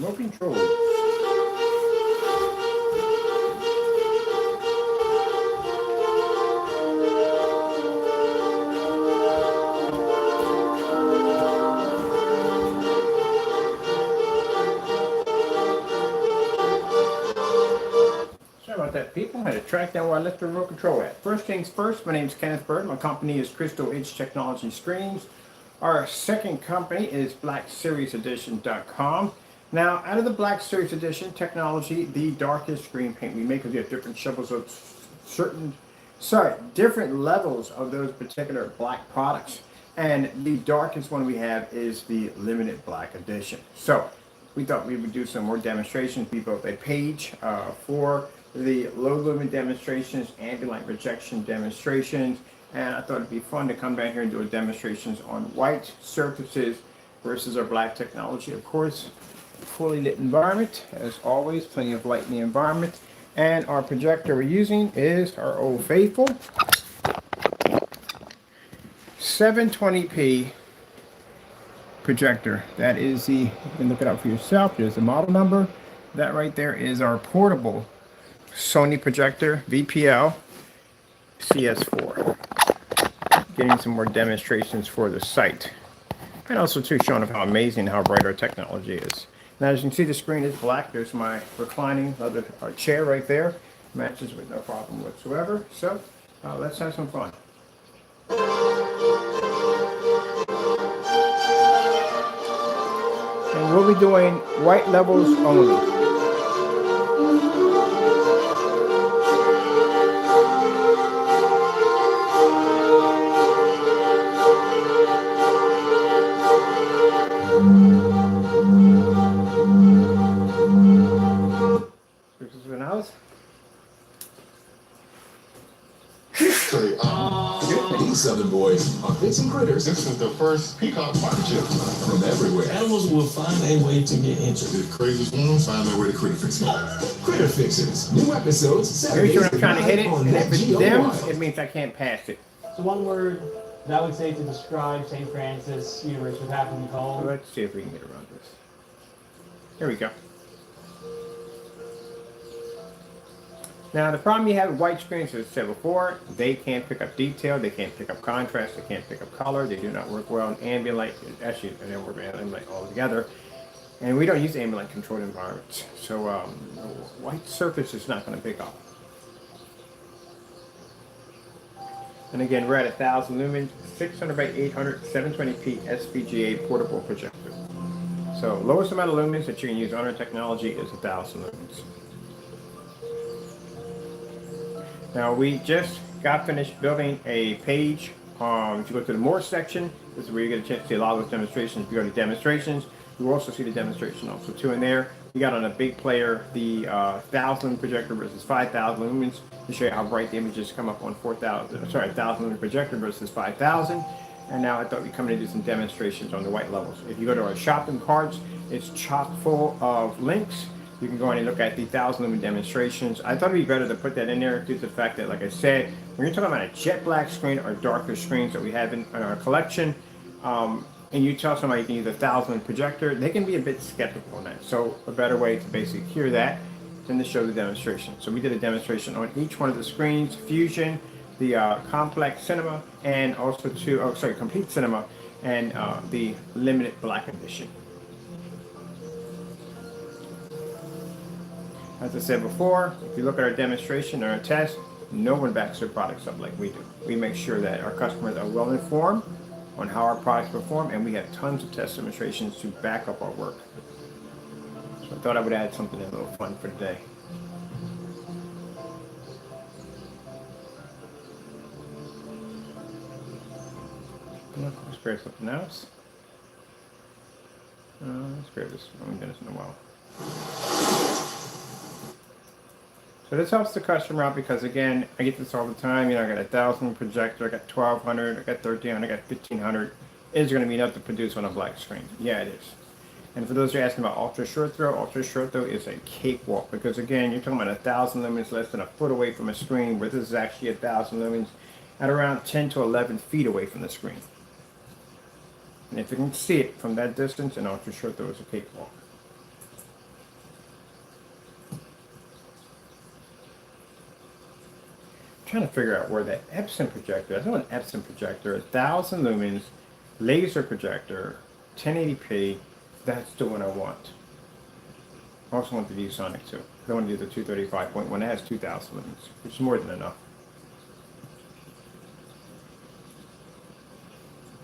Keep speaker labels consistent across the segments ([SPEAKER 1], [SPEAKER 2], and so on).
[SPEAKER 1] remote control. Sorry about that, people. I had to track down where I left the remote control at. First things first, my name is Kenneth Bird. My company is Crystal Edge Technology Screens. Our second company is BlackSeriesEdition.com. Now, out of the Black Series Edition technology, the darkest screen paint we make, because we have different shovels of different levels of those particular black products. And the darkest one we have is the limited black edition. So we thought we would do some more demonstrations. We built a page for the low lumen demonstrations, ambient light rejection demonstrations, and I thought it'd be fun to come down here and do a demonstrations on white surfaces versus our black technology. Of course, fully lit environment, as always, plenty of light in the environment. And our projector we're using is our old faithful 720p projector. That is the, you can look it up for yourself. There's the model number. That right there is our portable Sony projector VPL CS4. Getting some more demonstrations for the site, and also too showing of how amazing, how bright our technology is. Now, as you can see, the screen is black. There's my reclining leather chair right there. Matches with no problem whatsoever. So let's have some fun. And we'll be doing white levels only.
[SPEAKER 2] These southern boys are fixing critters.
[SPEAKER 3] This is the first peacock partnership
[SPEAKER 2] From everywhere.
[SPEAKER 4] Animals will find a way to get injured.
[SPEAKER 3] The craziest ones find their way to critter fixing.
[SPEAKER 2] Critter Fixers. New episodes
[SPEAKER 1] Here's
[SPEAKER 2] Saturdays
[SPEAKER 1] where I'm trying to hit it,
[SPEAKER 2] on
[SPEAKER 1] and if it's
[SPEAKER 2] Geo
[SPEAKER 1] them,
[SPEAKER 2] Wild.
[SPEAKER 1] it means I can't pass it.
[SPEAKER 5] So one word that I would say to describe St. Francis universe would have to be
[SPEAKER 1] So
[SPEAKER 5] called.
[SPEAKER 1] let's see if we can get around this. Here we go. Now, the problem you have with white screens, as I said before, they can't pick up detail, they can't pick up contrast, they can't pick up color, they do not work well in ambient light. Actually, they don't work in ambient light altogether. And we don't use ambient light controlled environments. So, white surface is not going to pick up. And again, we're at 1,000 lumens, 600 by 800, 720p SVGA portable projector. So, lowest amount of lumens that you can use on our technology is 1,000 lumens. Now, we just got finished building a page. If you go to the more section, this is where you get a chance to see a lot of those demonstrations. If you go to demonstrations, you will also see the demonstration also too in there. We got on a big player the 1,000 projector versus 5,000 lumens to show you how bright the images come up on 1,000 lumen projector versus 5,000. And now I thought we'd come in and do some demonstrations on the white levels. If you go to our shopping carts, it's chock full of links. You can go in and look at the 1,000 lumen demonstrations. I thought it'd be better to put that in there due to the fact that, like I said, when you're talking about a jet black screen or darker screens that we have in our collection, and you tell somebody you can use a 1,000 projector, they can be a bit skeptical on that. So a better way to basically cure that than to show the demonstration. So we did a demonstration on each one of the screens, Fusion, the Complex Cinema, and also Complete Cinema, and the Limited Black Edition. As I said before, if you look at our demonstration or our test, no one backs their products up like we do. We make sure that our customers are well informed on how our products perform, and we have tons of test demonstrations to back up our work. So I thought I would add something a little fun for today. Let's grab something else. Let's grab this. I haven't done this in a while. So this helps the customer out because, again, I get this all the time. You know, I got 1,000 projector, I got 1,200, I got 1,300, I got 1,500. Is going to be enough to produce on a black screen? Yeah, it is. And for those who are asking about ultra short throw is a cakewalk because, again, you're talking about 1,000 lumens less than a foot away from a screen, where this is actually 1,000 lumens at around 10 to 11 feet away from the screen. And if you can see it from that distance, an ultra short throw is a cakewalk. trying to figure out where that Epson projector. I know an Epson projector, 1,000 lumens, laser projector, 1080p. That's the one I want. I also want the ViewSonic too. I want to do the 235.1. It has 2,000 lumens, which is more than enough.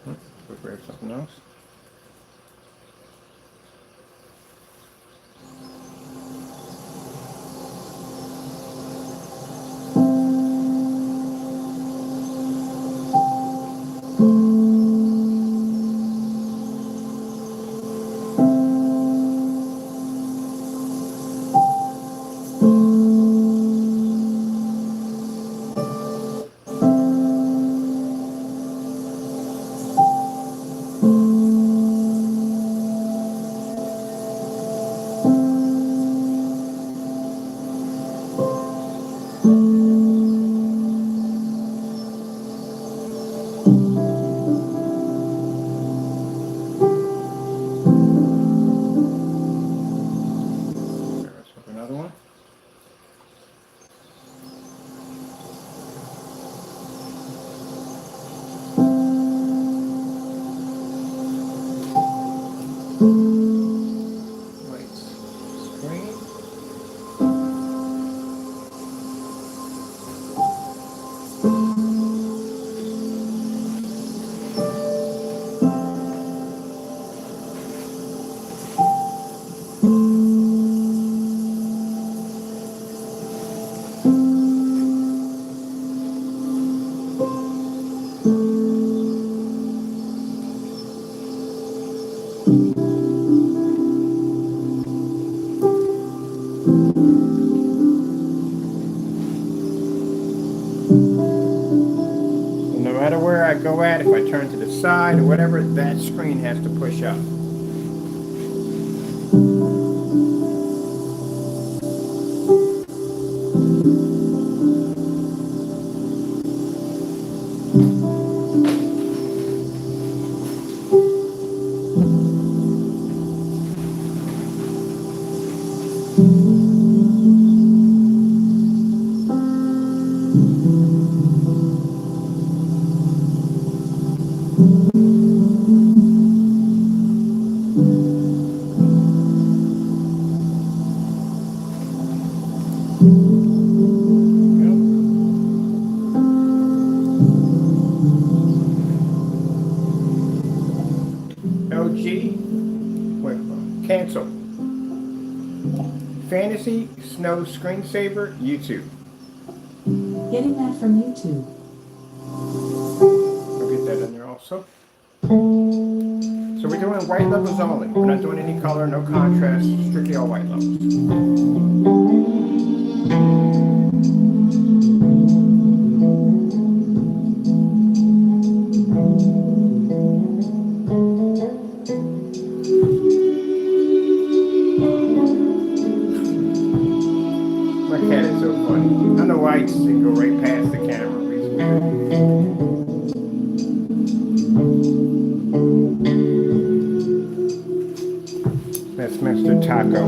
[SPEAKER 1] Go grab something else. Another one. Right screen. No matter where I go at, if I turn to the side or whatever, that screen has to push up. LG, wait, cancel. Fantasy Snow Screensaver, YouTube.
[SPEAKER 6] Getting that from YouTube.
[SPEAKER 1] I'll get that in there also. So we're doing white levels only. We're not doing any color, no contrast, strictly all white levels. My cat is so funny. I don't know why he just go right past the camera. He's weird. That's Mr. Taco.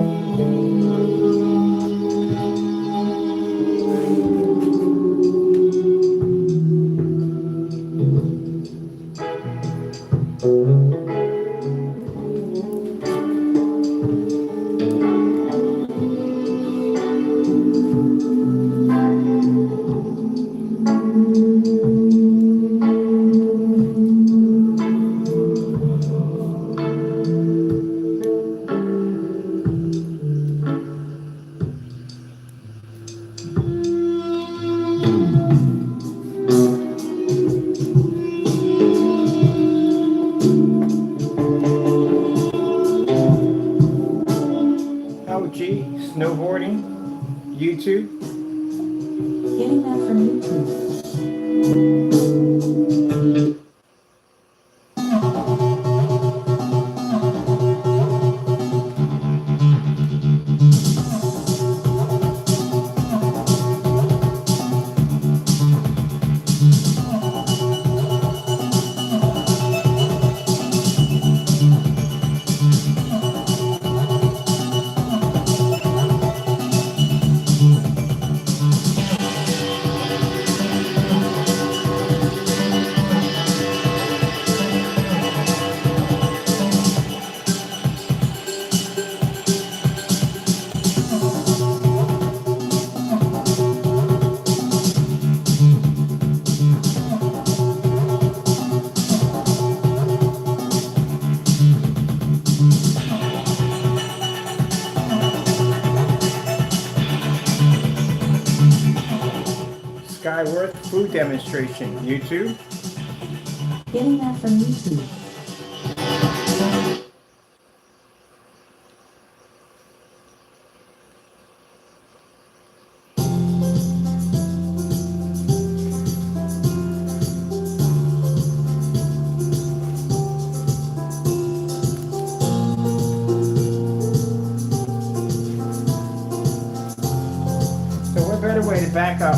[SPEAKER 1] LG snowboarding, YouTube.
[SPEAKER 6] Getting that from YouTube.
[SPEAKER 1] demonstration, YouTube.
[SPEAKER 6] Getting that from YouTube.
[SPEAKER 1] So what better way to back up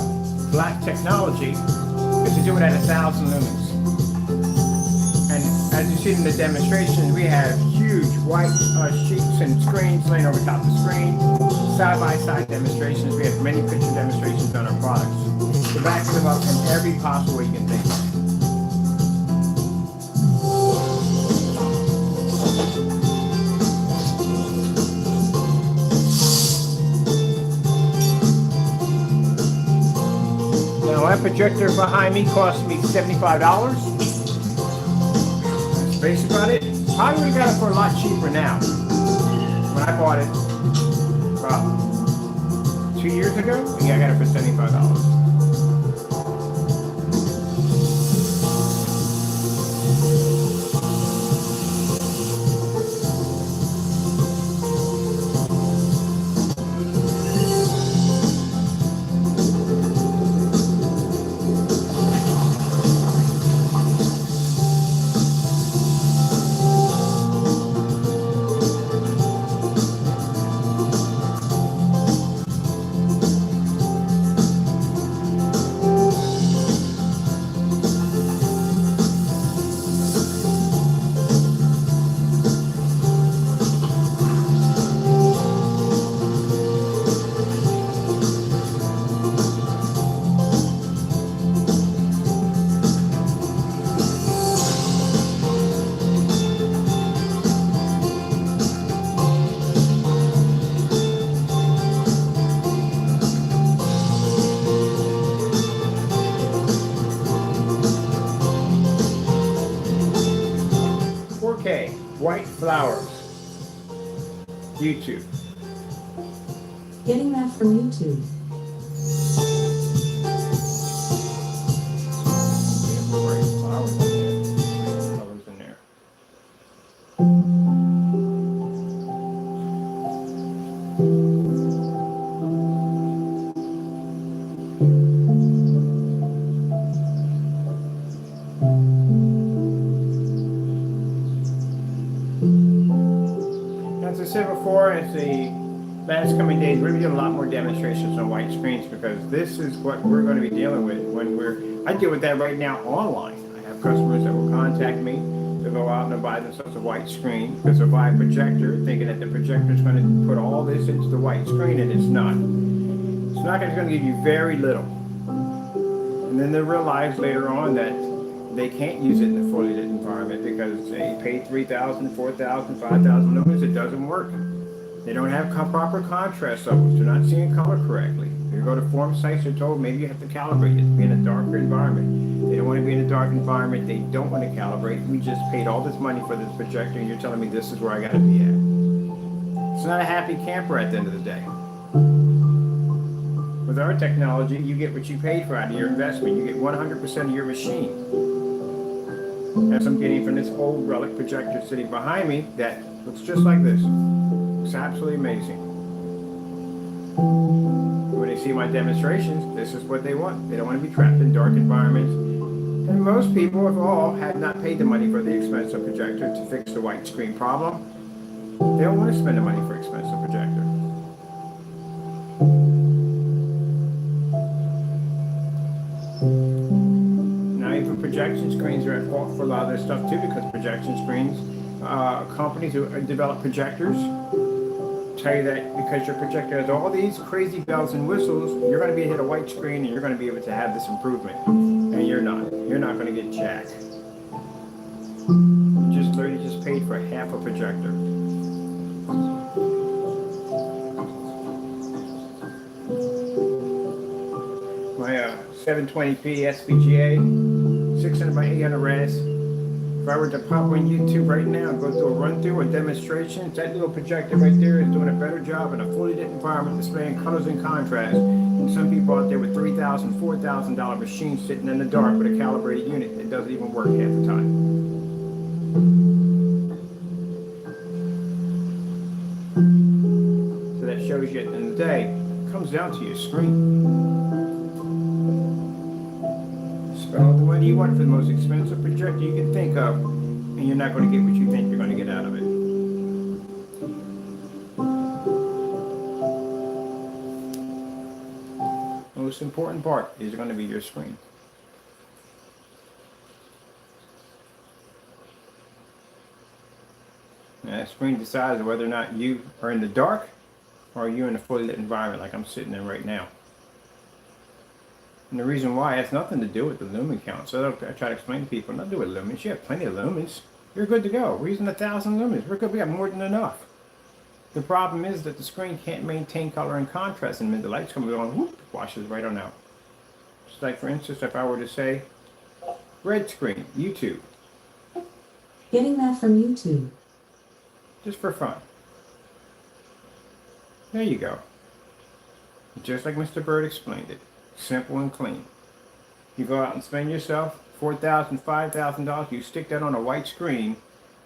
[SPEAKER 1] black technology is to do it at 1,000 lumens. And as you see in the demonstration, we have huge white sheets and screens laying over top of the screen. Side-by-side demonstrations. We have many picture demonstrations on our products. To back them up in every possible way you can think of. Now, my projector behind me cost me $75. That's basic on it. Probably would have got it for a lot cheaper now. When I bought it about 2 years ago, yeah, I got it for $75. White flowers. YouTube.
[SPEAKER 6] Getting that from YouTube.
[SPEAKER 1] White flowers in there. Colors in there. As I said before, as the last coming days, we're going to be doing a lot more demonstrations on white screens because this is what we're going to be dealing with when I deal with that right now online. I have customers that will contact me to go out and buy themselves a white screen because they'll buy a projector thinking that the projector is going to put all this into the white screen, and it's not. It's not going to give you very little. And then they realize later on that they can't use it in a fully lit environment because they pay 3,000, 4,000, 5,000 lumens. It doesn't work. They don't have proper contrast levels. They're not seeing color correctly. If you go to form sites, they're told maybe you have to calibrate it to be in a darker environment. They don't want to be in a dark environment. They don't want to calibrate. We just paid all this money for this projector, and you're telling me this is where I got to be at. It's not a happy camper at the end of the day. With our technology, you get what you paid for out of your investment. You get 100% of your machine. As I'm getting from this old relic projector sitting behind me that looks just like this. It's absolutely amazing. When they see my demonstrations, this is what they want. They don't want to be trapped in dark environments. And most people, if all, have not paid the money for the expensive projector to fix the white screen problem. They don't want to spend the money for expensive projector. Projection screens are at fault for a lot of their stuff too, because projection screens, companies who develop projectors tell you that because your projector has all these crazy bells and whistles, you're going to be able to hit a white screen and you're going to be able to have this improvement. And you're not. You're not going to get jack. You just literally just paid for half a projector. My 720p SVGA. 600 by 800 res. If I were to pop on YouTube right now and go through a run through a demonstration, that little projector right there is doing a better job in a fully lit environment displaying colors and contrast than And some people out there with $3,000, $4,000 machines sitting in the dark with a calibrated unit that doesn't even work half the time. So that shows you at the end of the day, it comes down to your screen. Spend all the money you want for the most expensive projector you can think of, and you're not going to get what you think you're going to get out of it. The most important part is going to be your screen. Now, that screen decides whether or not you are in the dark or you're in a fully lit environment like I'm sitting in right now. And the reason why has nothing to do with the lumen count. So I try to explain to people, not do with lumens. You have plenty of lumens. You're good to go. We're using 1,000 lumens. We're good. We got more than enough. The problem is that the screen can't maintain color and contrast, and when the light's coming on, whoop, washes right on out. Just like, for instance, if I were to say, red screen, YouTube.
[SPEAKER 6] Getting that from YouTube.
[SPEAKER 1] Just for fun. There you go. Just like Mr. Bird explained it. Simple and clean. You go out and spend yourself $4,000, $5,000, you stick that on a white screen,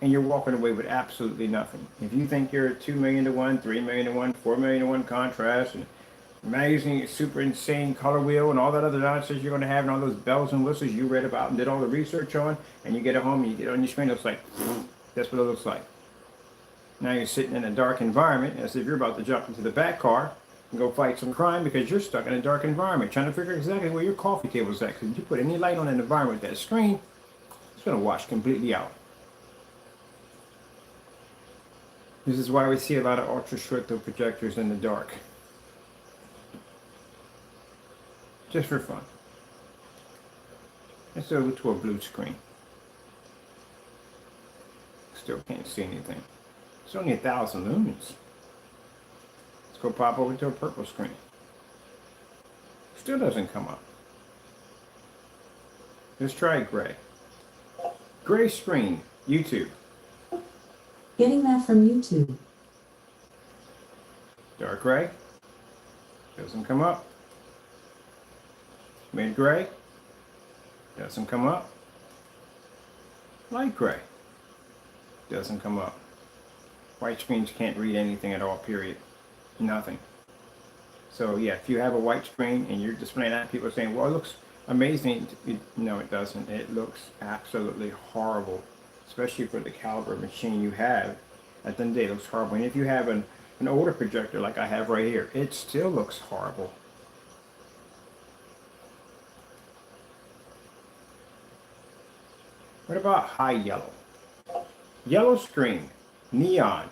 [SPEAKER 1] and you're walking away with absolutely nothing. If you think you're 2 million to 1, 3 million to 1, 4 million to 1 contrast, and amazing, super insane color wheel, and all that other nonsense you're going to have, and all those bells and whistles you read about and did all the research on, and you get it home and you get it on your screen, it's like, that's what it looks like. Now you're sitting in a dark environment, as if you're about to jump into the back car and go fight some crime because you're stuck in a dark environment, trying to figure exactly where your coffee table is at. Because if you put any light on an environment with that screen, it's going to wash completely out. This is why we see a lot of ultra short throw projectors in the dark. Just for fun. Let's go to a blue screen. Still can't see anything. It's only 1,000 lumens. Let's go pop over to a purple screen. Still doesn't come up. Let's try gray. Gray screen, YouTube.
[SPEAKER 6] Getting that from YouTube.
[SPEAKER 1] Dark gray. Doesn't come up. Mid gray. Doesn't come up. Light gray. Doesn't come up. White screens can't read anything at all, period. Nothing. So yeah, if you have a white screen and you're displaying that, people are saying, well, it looks amazing. No, it doesn't. It looks absolutely horrible, especially for the caliber of machine you have. At the end of the day, it looks horrible. And if you have an older projector like I have right here, it still looks horrible. What about high yellow? Yellow screen, neon,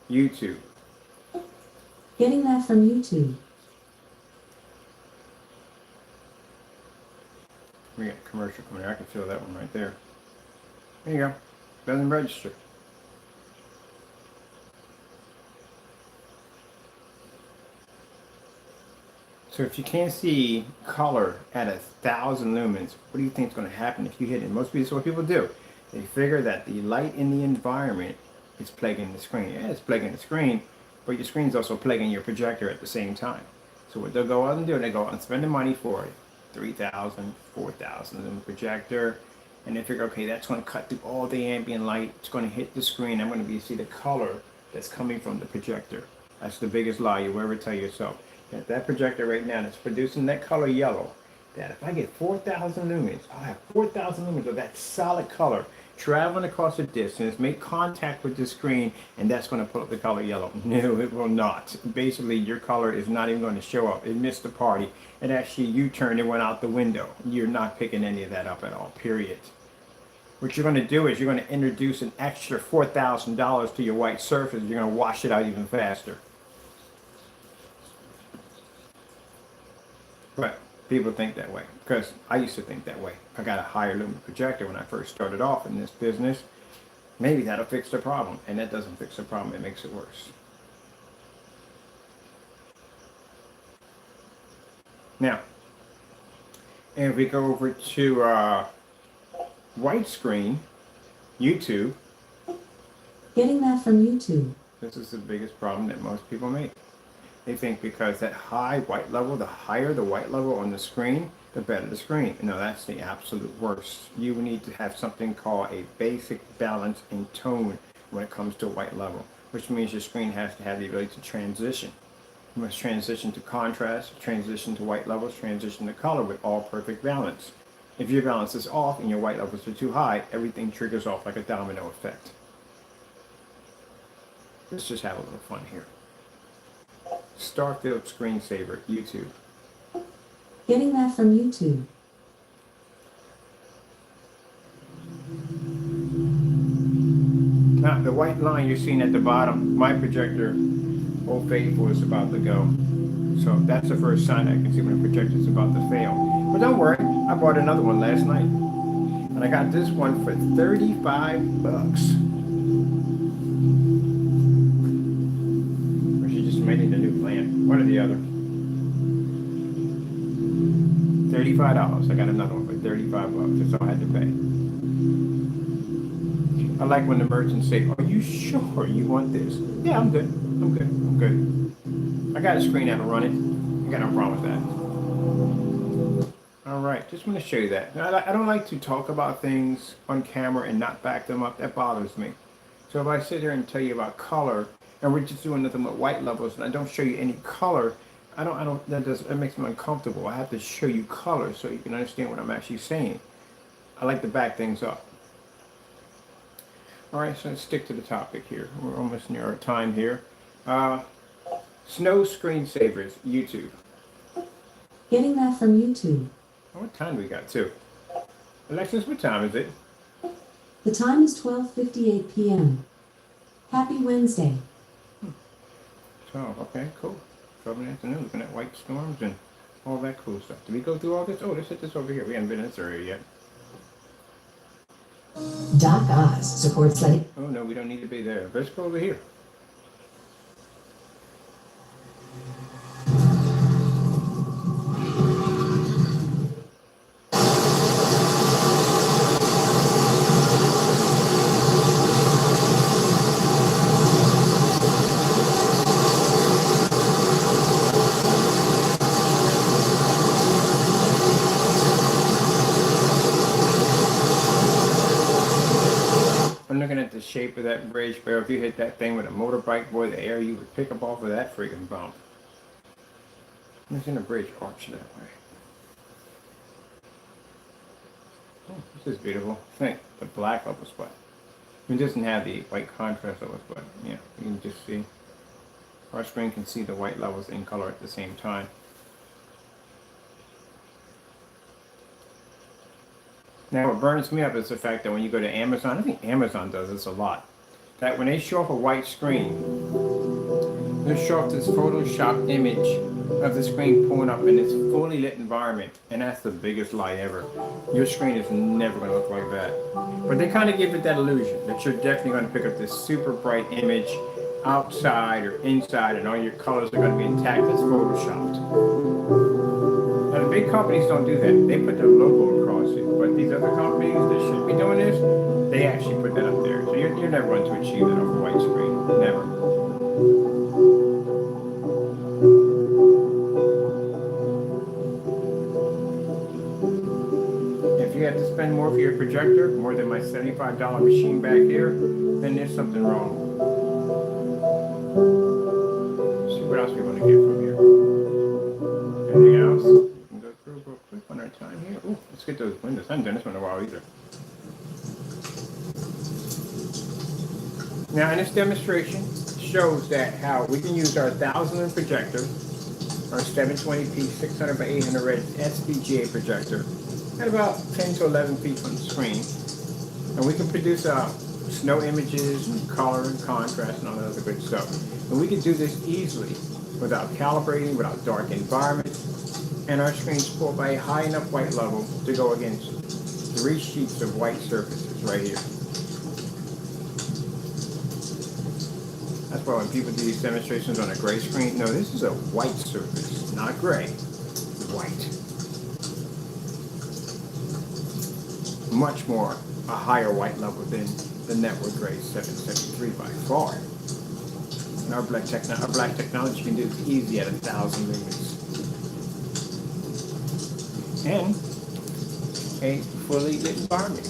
[SPEAKER 1] YouTube.
[SPEAKER 6] Getting that from YouTube.
[SPEAKER 1] We got a commercial coming here. I can feel that one right there. There you go. Doesn't register. So if you can't see color at 1,000 lumens, what do you think is going to happen if you hit it? Most people, what people do, they figure that the light in the environment is plaguing the screen. Yeah, it's plaguing the screen, but your screen's also plaguing your projector at the same time. So what they'll go out and do, they go out and spend the money for it. 3,000, 4,000 lumen projector, and they figure, okay, that's going to cut through all the ambient light. It's going to hit the screen. I'm going to see the color that's coming from the projector. That's the biggest lie you'll ever tell yourself. That projector right now that's producing that color yellow, that if I get 4,000 lumens, I'll have 4,000 lumens of that solid color traveling across the distance, make contact with the screen, and that's going to pull up the color yellow. No, it will not. Basically, your color is not even going to show up. It missed the party. And actually, you turned and went out the window. You're not picking any of that up at all, period. What you're going to do is you're going to introduce an extra $4,000 to your white surface. You're going to wash it out even faster. But people think that way, because I used to think that way. I got a higher lumen projector when I first started off in this business. Maybe that'll fix the problem, and that doesn't fix the problem, it makes it worse. Now, if we go over to white screen, YouTube.
[SPEAKER 6] Getting that from YouTube.
[SPEAKER 1] This is the biggest problem that most people make. They think because that high white level, the higher the white level on the screen, the better the screen. No, that's the absolute worst. You need to have something called a basic balance in tone when it comes to white level, which means your screen has to have the ability to transition. You must transition to contrast, transition to white levels, transition to color with all perfect balance. If your balance is off and your white levels are too high, everything triggers off like a domino effect. Let's just have a little fun here. Starfield screensaver, YouTube.
[SPEAKER 6] Getting that from YouTube.
[SPEAKER 1] Now, the white line you're seeing at the bottom, my projector, Old Faithful, is about to go. So that's the first sign I can see when a projector is about to fail. But don't worry, I bought another one last night. And I got this one for 35 bucks. Or she just made it a new plan. One or the other. $35. I got another one for 35 bucks. That's all I had to pay. I like when the merchants say, "Are you sure you want this?" Yeah, I'm good. I'm good. I'm good. I got a screen that'll run it. I got no problem with that. All right, just want to show you that. Now, I don't like to talk about things on camera and not back them up. That bothers me. So if I sit here and tell you about color, and we're just doing nothing but white levels, and I don't show you any color, that makes me uncomfortable. I have to show you color so you can understand what I'm actually saying. I like to back things up. All right, so let's stick to the topic here. We're almost near our time here. Snow screensavers, YouTube.
[SPEAKER 6] Getting that from YouTube.
[SPEAKER 1] What time do we got too? Alexis, what time is it?
[SPEAKER 6] The time is 12:58 p.m. Happy Wednesday.
[SPEAKER 1] Oh, okay, cool. 12 in the afternoon, looking at white storms and all that cool stuff. Did we go through all this? Oh, let's hit this over here. We haven't been in this area yet.
[SPEAKER 7] Doc Oz supports late.
[SPEAKER 1] Oh no, we don't need to be there. Let's go over here. I'm looking at the shape of that bridge, but if you hit that thing with a motorbike, boy, the air you would pick up off of that freaking bump. It's in a bridge arch that way. Oh, this is beautiful. I think the black level spot. It doesn't have the white contrast levels, but yeah, you can just see. Our screen can see the white levels in color at the same time. Now, what burns me up is the fact that when you go to Amazon, I think Amazon does this a lot, that when they show off a white screen, they show off this Photoshop image of the screen pulling up in this fully lit environment, and that's the biggest lie ever. Your screen is never going to look like that. But they kind of give it that illusion that you're definitely going to pick up this super bright image outside or inside, and all your colors are going to be intact. That's Photoshopped. Now, the big companies don't do that. They put their logo across it. But these other companies that should be doing this, they actually put that up there. So you're never going to achieve that on a white screen. Never. If you have to spend more for your projector, more than my $75 machine back here, then there's something wrong. Let's see what else we want to get from here. Anything else? We can go through real quick on our time here. Ooh, let's get those windows. I haven't done this one in a while either. Now, in this demonstration, shows that how we can use our 1000 projector, our 720p 600 by 800 red SVGA projector, at about 10 to 11 feet from the screen, and we can produce snow images and color and contrast and all that other good stuff. And we can do this easily without calibrating, without dark environments, and our screen's pulled by a high enough white level to go against 3 sheets of white surfaces right here. That's why when people do these demonstrations on a gray screen, no, this is a white surface, not gray, white. Much more a higher white level than the network gray 773 by far. Our black technology can do this easy at 1,000 lumens. And a fully lit environment.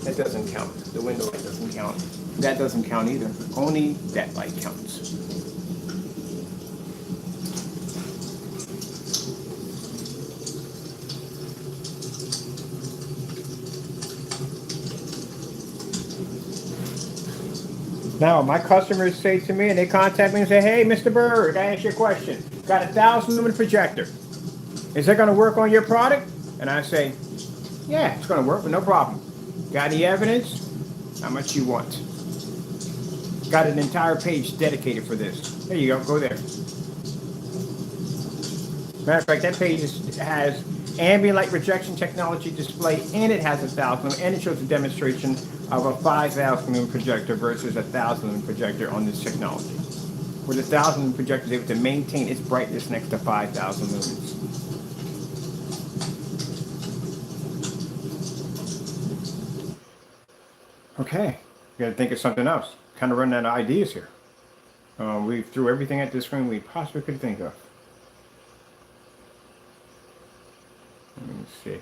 [SPEAKER 1] That doesn't count. The window light doesn't count. That doesn't count either. Only that light counts. Now, my customers say to me, and they contact me and say, "Hey, Mr. Bird, I ask you a question. Got a 1,000 lumen projector. Is it going to work on your product?" And I say, "Yeah, it's going to work, but no problem. Got any evidence? How much you want?" Got an entire page dedicated for this. There you go. Go there. Matter of fact, that page has ambient light rejection technology display, and it has 1,000 lumen, and it shows a demonstration of a 5,000 lumen projector versus a 1,000 lumen projector on this technology. Where the 1,000 lumen projector is able to maintain its brightness next to 5,000 lumens. Okay, we got to think of something else. Kind of running out of ideas here. We threw everything at this screen we possibly could think of. Let me see.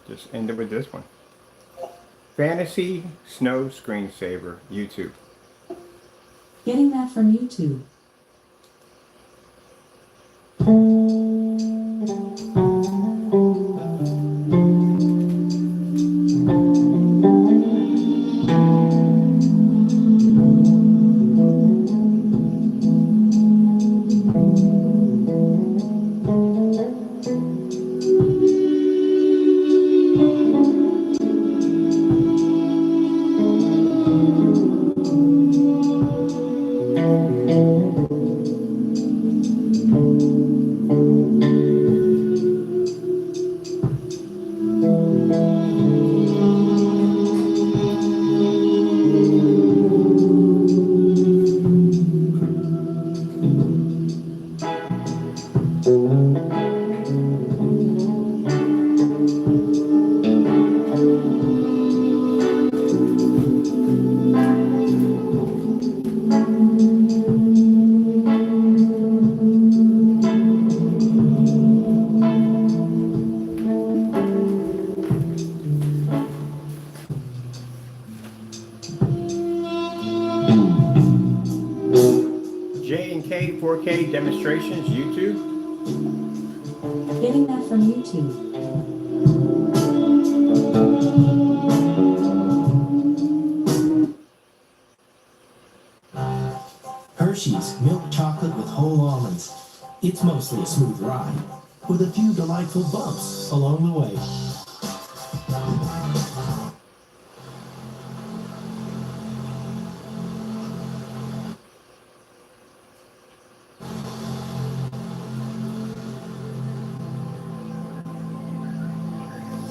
[SPEAKER 1] Just end it with this one. Fantasy Snow Screensaver, YouTube.
[SPEAKER 6] Getting that from YouTube.
[SPEAKER 1] J&K 4K demonstrations, YouTube.
[SPEAKER 6] Getting that from YouTube.
[SPEAKER 4] Hershey's milk chocolate with whole almonds. It's mostly a smooth ride, with a few delightful bumps along the way.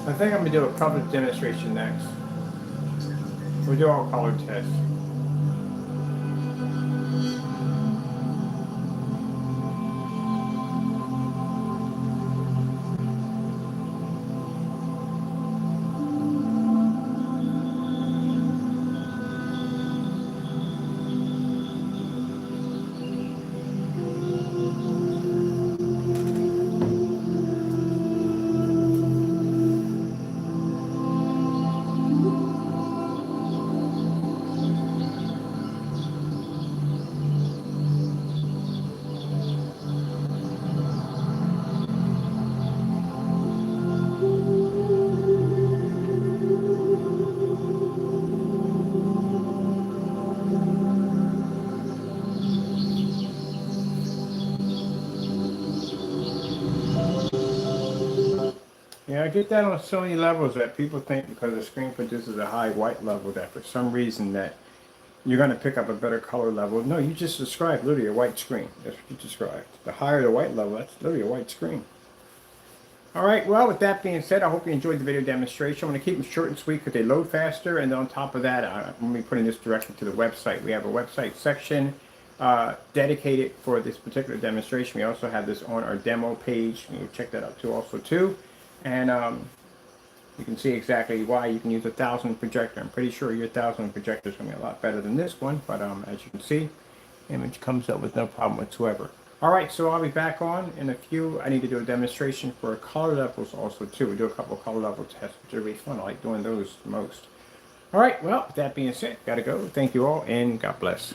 [SPEAKER 1] I think I'm going to do a color demonstration next. We'll do our color test. Yeah, I get that on so many levels that people think because the screen produces a high white level that for some reason that you're going to pick up a better color level. No, you just described literally a white screen. That's what you described. The higher the white level, that's literally a white screen. All right, well, with that being said, I hope you enjoyed the video demonstration. I'm going to keep them short and sweet because they load faster. And then on top of that, I'm going to be putting this directly to the website. We have a website section dedicated for this particular demonstration. We also have this on our demo page. You can check that out too. And you can see exactly why you can use a 1000 projector. I'm pretty sure your 1000 projector is going to be a lot better than this one, but as you can see, image comes up with no problem whatsoever. All right, so I'll be back on in a few. I need to do a demonstration for color levels also too. We do a couple of color level tests, which are really fun. I like doing those the most. All right, well, with that being said, gotta go. Thank you all, and God bless.